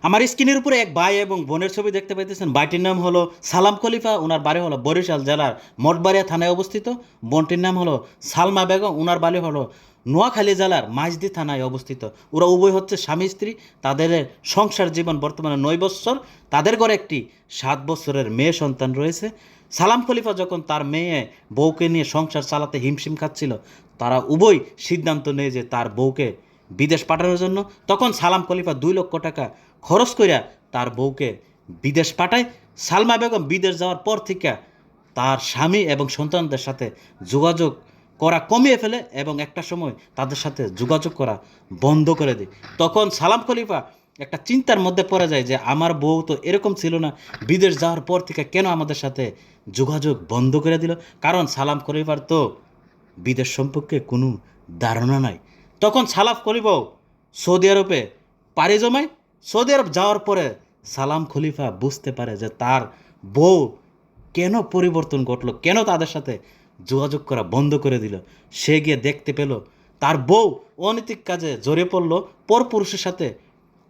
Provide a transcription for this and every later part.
আমার স্ক্রিনের উপরে এক ভাই এবং বোনের ছবি দেখতে পাইতেছেন। ভাইটির নাম হলো সালাম খলিফা, ওনার বাড়ি হলো বরিশাল জেলার মঠবাড়িয়া থানায় অবস্থিত। বোনটির নাম হলো সালমা বেগম, ওনার বাড়ি হলো নোয়াখালী জেলার মাইজদি থানায় অবস্থিত। ওরা উভয় হচ্ছে স্বামী স্ত্রী। তাদের সংসার জীবন বর্তমানে 9 বছর। তাদের ঘরে একটি 7 বছরের মেয়ে সন্তান রয়েছে। সালাম খলিফা যখন তার মেয়ে বউকে নিয়ে সংসার চালাতে হিমশিম খাচ্ছিল, তারা উভয় সিদ্ধান্ত নেয় যে তার বউকে বিদেশ পাঠানোর জন্য। তখন সালাম খলিফা 2 লক্ষ টাকা খরচ কইরা তার বউকে বিদেশ পাঠায়। সালমা বেগম বিদেশ যাওয়ার পর থেকে তার স্বামী এবং সন্তানদের সাথে যোগাযোগ করা কমিয়ে ফেলে এবং একটা সময় তাদের সাথে যোগাযোগ করা বন্ধ করে দেয়। তখন সালাম খলিফা একটা চিন্তার মধ্যে পড়ে যায় যে আমার বউ তো এরকম ছিল না, বিদেশ যাওয়ার পর থেকে কেন আমাদের সাথে যোগাযোগ বন্ধ করে দিল? কারণ সালাম খলিফার তো বিদেশ সম্পর্কে কোনো ধারণা নাই। তখন সালাম খলিফাও সৌদি আরবে পাড়ি জমায়। সৌদি আরব যাওয়ার পরে সালাম খলিফা বুঝতে পারে যে তার বউ কেন পরিবর্তন ঘটলো, কেন তাদের সাথে যোগাযোগ করা বন্ধ করে দিল। সে গিয়ে দেখতে পেল তার বউ অনৈতিক কাজে জড়িয়ে পড়ল, পরপুরুষের সাথে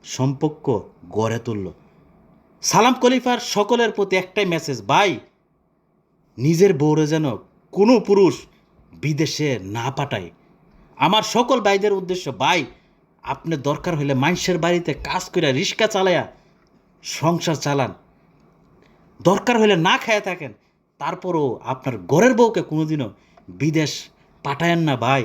সম্পর্ক গড়ে তুলল। সালাম খলিফার সকলের প্রতি একটাই মেসেজ, ভাই, নিজের বউরে যেন কোনো পুরুষ বিদেশে না পাঠায়। আমার সকল ভাইদের উদ্দেশ্য, ভাই, আপনি দরকার হলে মানুষের বাড়িতে কাজ করে রিক্সা চালায়া সংসার চালান, দরকার হলে না খেয়ে থাকেন, তারপরও আপনার ঘরের বউকে কোনোদিনও বিদেশ পাঠায়েন না ভাই।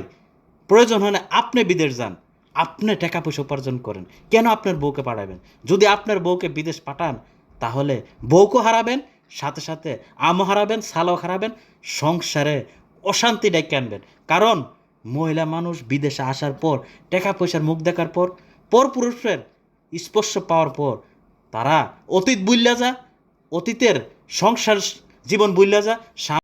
প্রয়োজন হলে আপনি বিদেশ যান, আপনি টাকা পয়সা উপার্জন করেন, কেন আপনার বউকে পাঠাবেন? যদি আপনার বউকে বিদেশ পাঠান তাহলে বউকে হারাবেন, সাথে সাথে আমও হারাবেন, সালও হারাবেন, সংসারে অশান্তি ডেকে আনবেন। কারণ মহিলা মানুষ বিদেশে আসার পর, টাকা পয়সার মুখ দেখার পর, পরপুরুষের স্পর্শ পাওয়ার পর তারা অতীত ভুইল্লা যা, অতীতের সংসার জীবন ভুইল্লা যা।